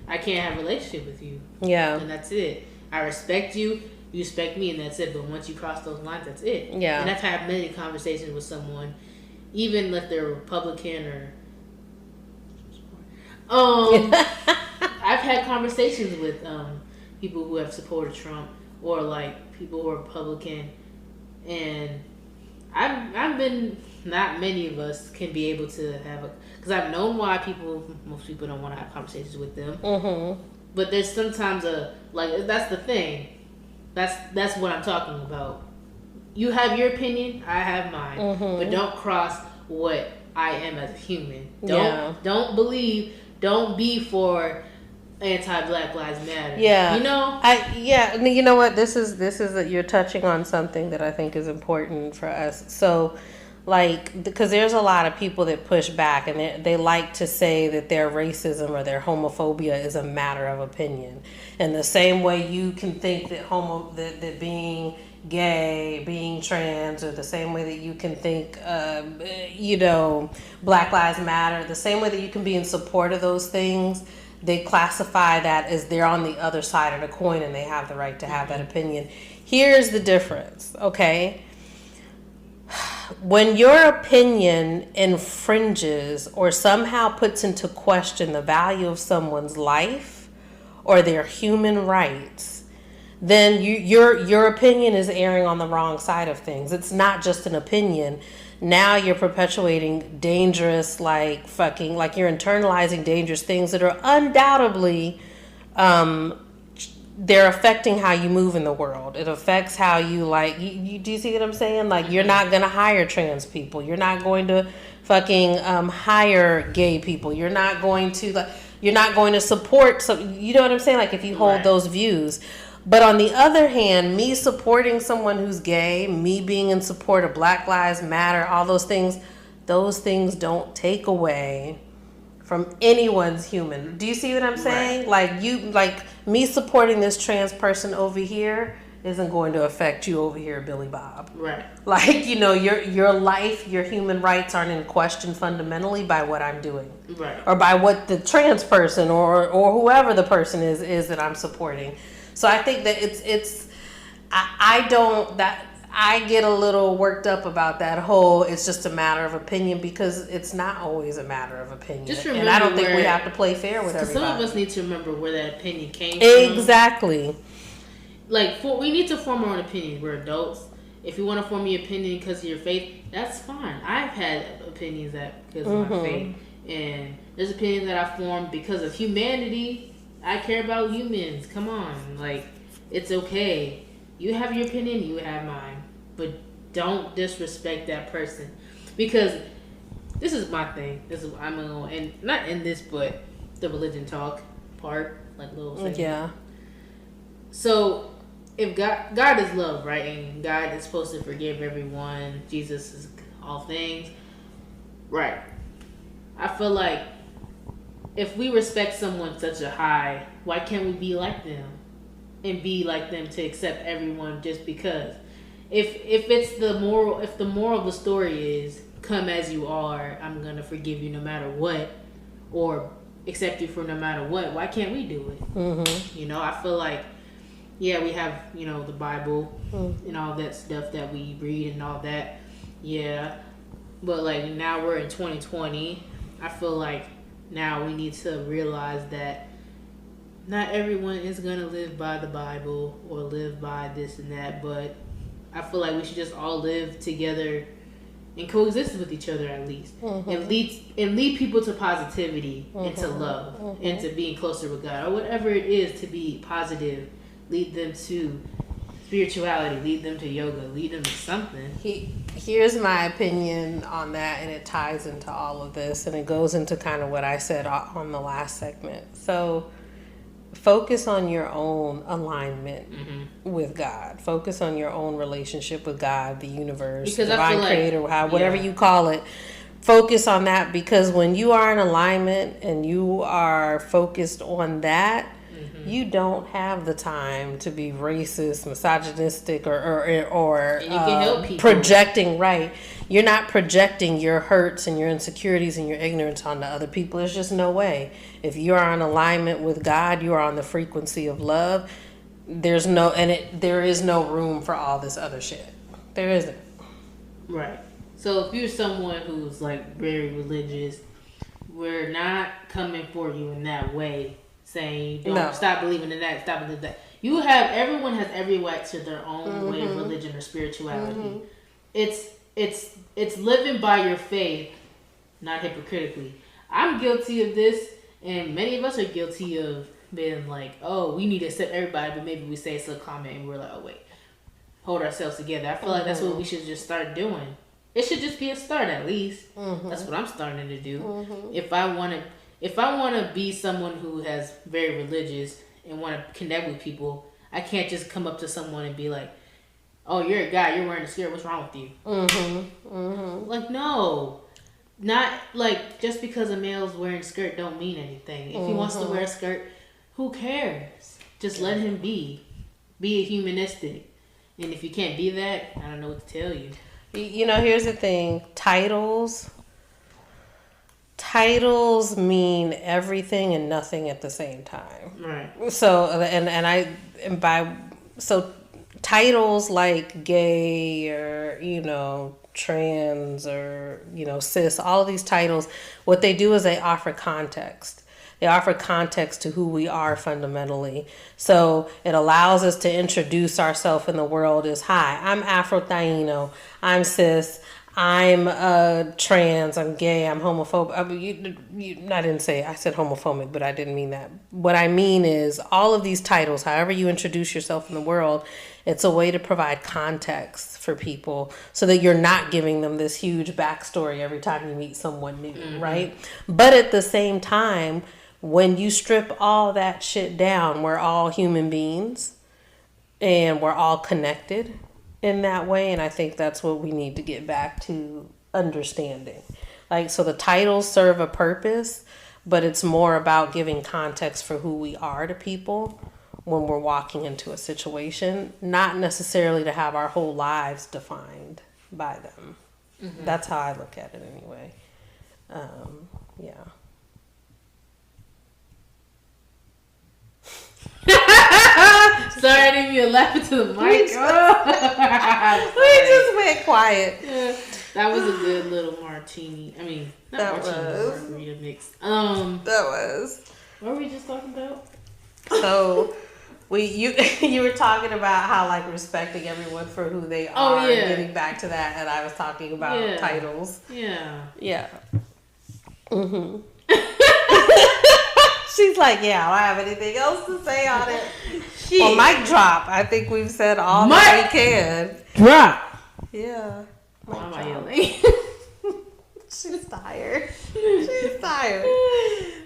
I can't have a relationship with you. Yeah. And that's it. I respect you, you respect me, and that's it. But once you cross those lines, that's it. Yeah. And I've had many conversations with someone, even if they're Republican or I've had conversations with people who have supported Trump or like people who are Republican, and I've been, not many of us can be able to have a, because I've known why most people don't want to have conversations with them. But there's sometimes that's the thing. That's what I'm talking about. You have your opinion, I have mine, but don't cross what I am as a human. Don't be for anti-Black Lives Matter. Yeah. You know? You know what? This is you're touching on something that I think is important for us. So, like, because there's a lot of people that push back and they like to say that their racism or their homophobia is a matter of opinion. And the same way you can think that that being gay, being trans, or the same way that you can think, Black Lives Matter, the same way that you can be in support of those things, they classify that as they're on the other side of the coin and they have the right to have that opinion. Here's the difference, okay? When your opinion infringes or somehow puts into question the value of someone's life or their human rights, then your opinion is erring on the wrong side of things. It's not just an opinion. Now you're perpetuating dangerous, like you're internalizing dangerous things that are undoubtedly, they're affecting how you move in the world. It affects how you do you see what I'm saying? Like, you're not going to hire trans people. You're not going to hire gay people. You're not going to support you know what I'm saying? Like, if you hold those views. But on the other hand, me supporting someone who's gay, me being in support of Black Lives Matter, all those things don't take away from anyone's human. Do you see what I'm saying? Right. Like me supporting this trans person over here isn't going to affect you over here, Billy Bob. Right. Like, your life, your human rights aren't in question fundamentally by what I'm doing. Right. Or by what the trans person or whoever the person is that I'm supporting. So I think that I get a little worked up about that whole, it's just a matter of opinion, because it's not always a matter of opinion. Just remember, and I don't think we have to play fair with everybody. Some of us need to remember where that opinion came from. Exactly. Like, we need to form our own opinion. We're adults. If you want to form your opinion because of your faith, that's fine. I've had opinions because of my faith. And there's opinions that I formed because of humanity. I care about humans. Come on. Like, it's okay. You have your opinion, you have mine. But don't disrespect that person. Because this is my thing. I'm going to, and not in this, but the religion talk part, like little thing. Yeah. So, if God is love, right? And God is supposed to forgive everyone. Jesus is all things. Right. I feel like if we respect someone such a high, why can't we be like them? And be like them to accept everyone just because. If the moral of the story is come as you are, I'm gonna forgive you no matter what, or accept you for no matter what, why can't we do it? I feel like, yeah, we have, the Bible and all that stuff that we read and all that. Yeah. But like now we're in 2020. I feel like now we need to realize that not everyone is going to live by the Bible or live by this and that, but I feel like we should just all live together and coexist with each other at least. And lead people to positivity and to love and to being closer with God, or whatever it is to be positive. Lead them to spirituality, lead them to yoga, lead them to something. Here's my opinion on that, and it ties into all of this, and it goes into kind of what I said on the last segment. So focus on your own alignment with God. Focus on your own relationship with God, the universe, because divine creator, whatever you call it. focus on that, because when you are in alignment and you are focused on that, you don't have the time to be racist, misogynistic, or and you can help people. projecting. Right, you're not projecting your hurts and your insecurities and your ignorance onto other people. There's just no way. If you are in alignment with God, you are on the frequency of love. There is no room for all this other shit. There isn't. Right. So if you're someone who's like very religious, we're not coming for you in that way, saying don't stop believing in that, stop believing that. Everyone has every right to their own way of religion or spirituality. It's living by your faith, not hypocritically. I'm guilty of this, and many of us are guilty of being like, oh, we need to accept everybody, but maybe we say it's a comment and we're like, oh wait, hold ourselves together. I feel like that's what we should just start doing. It should just be a start, at least. That's what I'm starting to do. If I want to be someone who has very religious and want to connect with people, I can't just come up to someone and be like, oh, you're a guy, you're wearing a skirt, what's wrong with you? Like, no. Not like just because a male's wearing a skirt don't mean anything. If he wants to wear a skirt, who cares? Just let him be. Be a humanistic. And if you can't be that, I don't know what to tell you. You know, here's the thing. Titles mean everything and nothing at the same time. Right. So titles like gay or, trans or, cis, all of these titles, what they do is they offer context. They offer context to who we are fundamentally. So it allows us to introduce ourselves in the world as, hi, I'm Afro-Taino, I'm cis, I'm trans, I'm gay, I'm homophobic. I said homophobic, but I didn't mean that. What I mean is all of these titles, however you introduce yourself in the world, it's a way to provide context for people so that you're not giving them this huge backstory every time you meet someone new, right? But at the same time, when you strip all that shit down, we're all human beings and we're all connected in that way. And I think that's what we need to get back to understanding. Like, so the titles serve a purpose, but it's more about giving context for who we are to people when we're walking into a situation, not necessarily to have our whole lives defined by them. That's how I look at it anyway. Yeah. Sorry, I didn't even laugh into the mic. We just went quiet. Yeah, that was a good little martini. I mean, not margarita mix. That was. What were we just talking about? So, you were talking about how like respecting everyone for who they are. Oh, yeah. And getting back to that, and I was talking about titles. Yeah. Yeah. She's like, yeah, I don't have anything else to say on it. Well, mic drop. I think we've said all that we can. Drop. Yeah. Why am I yelling? She's tired.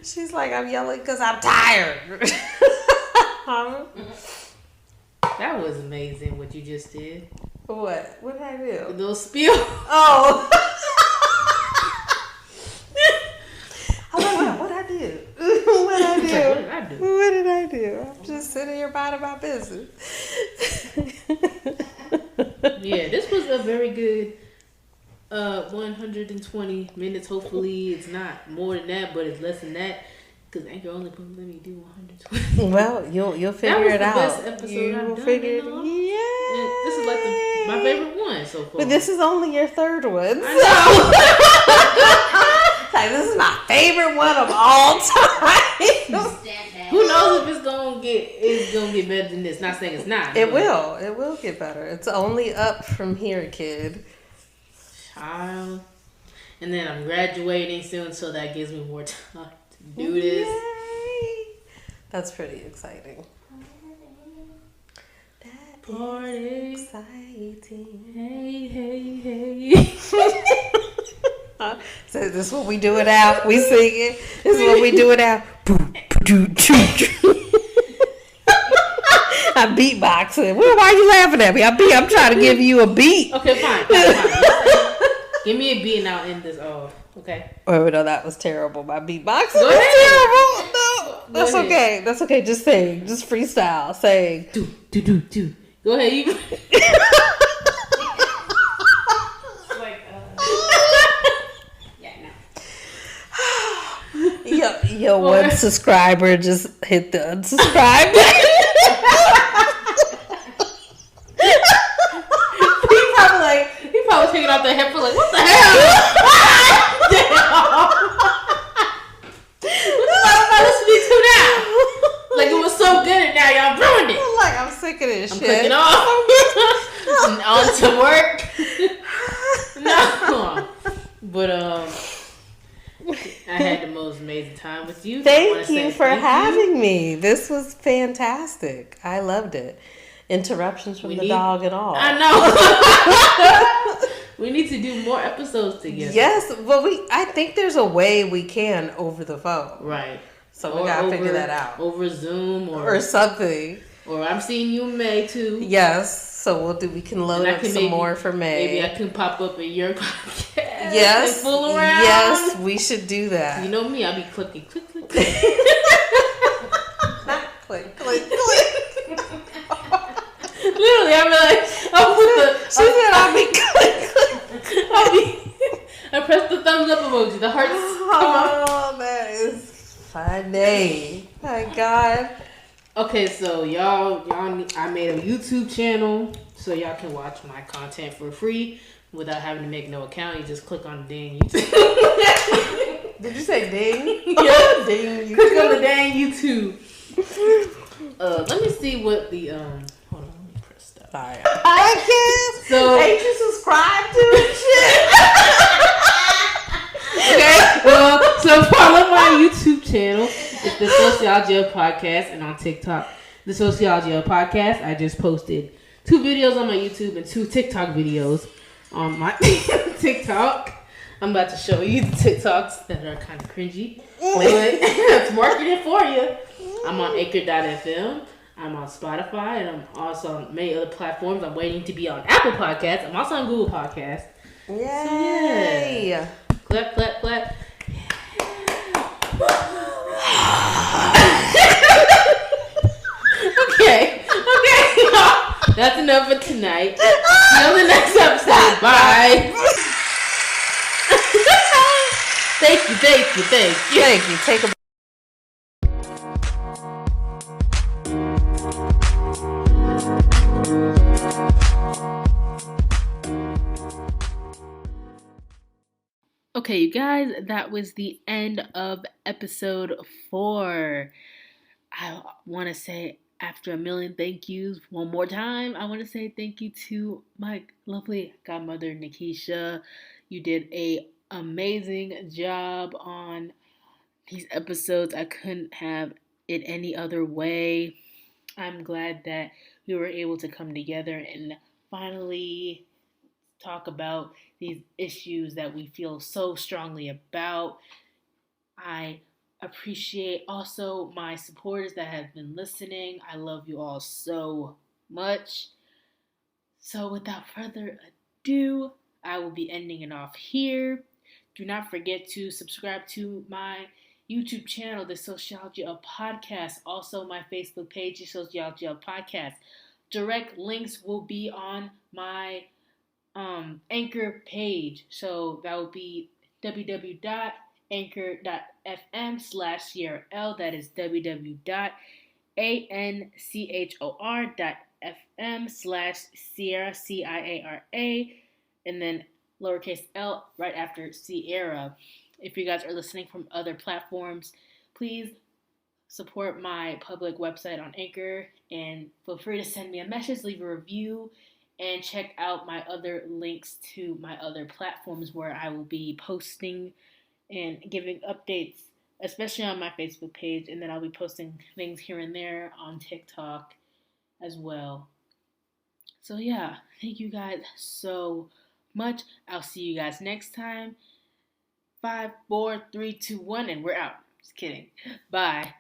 She's like, I'm yelling because I'm tired. That was amazing what you just did. What? What did I do? A little spiel. Oh. I'm like, what did I do? What did I do? I'm just sitting here minding my business. Yeah, this was a very good 120 minutes. Hopefully it's not more than that, but it's less than that. Because Anchor only let me do 120. Well, you'll figure it out. That was the best episode I've done. Yeah. This is like my favorite one so far. But this is only your third one. I know. Like, this is my favorite one of all time. Who knows if it's gonna get better than this? Not saying it's not. It will get better. It's only up from here, kid. Child. And then I'm graduating soon, so that gives me more time to do this. Yay. That's pretty exciting. Party. Exciting. Hey. So this is what we do it out. We sing it. This is what we do it out. I'm beatboxing. Well, why are you laughing at me? I'm trying to give you a beat. Okay, fine. Give me a beat and I'll end this off. Okay. Oh no, that was terrible. My beatbox Go was ahead. terrible. No, that's ahead. okay. That's okay. Just sing. Just freestyle. Sing. Do. Go ahead. You. Yo, one subscriber just hit the unsubscribe button. He probably taking off their headphones like, what the hell? What am I listening to now? Like it was so good and now y'all ruined it. Like I'm sick of this shit. Clicking off. And on to work. No. But I had the most amazing time with you. Thank you for having me. This was fantastic. I loved it. Interruptions from the dog and all. I know. We need to do more episodes together. Yes, well, I think there's a way we can over the phone. Right. So we gotta figure that out. Over Zoom or something. Or I'm seeing you in May too. Yes. So we can load up some more for May. Maybe I can pop up in your podcast. Yes. And fool around. Yes, we should do that. You know me, I'll be clicking, click. Not click. Literally, I'll be like, I press the thumbs up emoji, the hearts. Oh, that is funny. My God. Okay, so y'all, I made a YouTube channel so y'all can watch my content for free without having to make no account. You just click on the dang YouTube. Did you say ding? Yeah, ding. YouTube. Click on the dang YouTube. Let me see what the hold on, let me press that. Sorry. Podcast. So ain't you subscribed to it? Shit. Okay. Well, so follow my YouTube channel. It's the Sociology of Podcast, and on TikTok, the Sociology of Podcast. I just posted 2 videos on my YouTube and 2 TikTok videos on my TikTok. I'm about to show you the TikToks that are kind of cringy, but it's marketing for you. I'm on Anchor.fm. I'm on Spotify, and I'm also on many other platforms. I'm waiting to be on Apple Podcasts. I'm also on Google Podcasts. Yay! So, yeah. Clap, clap, clap. Okay. That's enough for tonight. See you on the next episode. Bye. Thank you. Take a Okay, you guys, that was the end of episode 4. I want to say, after a million thank yous, one more time, I want to say thank you to my lovely godmother, Nikisha. You did an amazing job on these episodes. I couldn't have it any other way. I'm glad that we were able to come together and finally talk about these issues that we feel so strongly about. I appreciate also my supporters that have been listening. I love you all so much. So without further ado, I will be ending it off here. Do not forget to subscribe to my YouTube channel, The Sociology of Podcast. Also my Facebook page, The Sociology of Podcast. Direct links will be on my Anchor page. So that will be www.anchor.fm/CRL. That is www.anchor.fm/Sierra, CIARA, and then lowercase l right after Sierra. If you guys are listening from other platforms, please support my public website on Anchor and feel free to send me a message, leave a review, and check out my other links to my other platforms where I will be posting and giving updates, especially on my Facebook page, and then I'll be posting things here and there on TikTok as well. So yeah, thank you guys so much. I'll see you guys next time. 5, 4, 3, 2, 1, and we're out. Just kidding. Bye.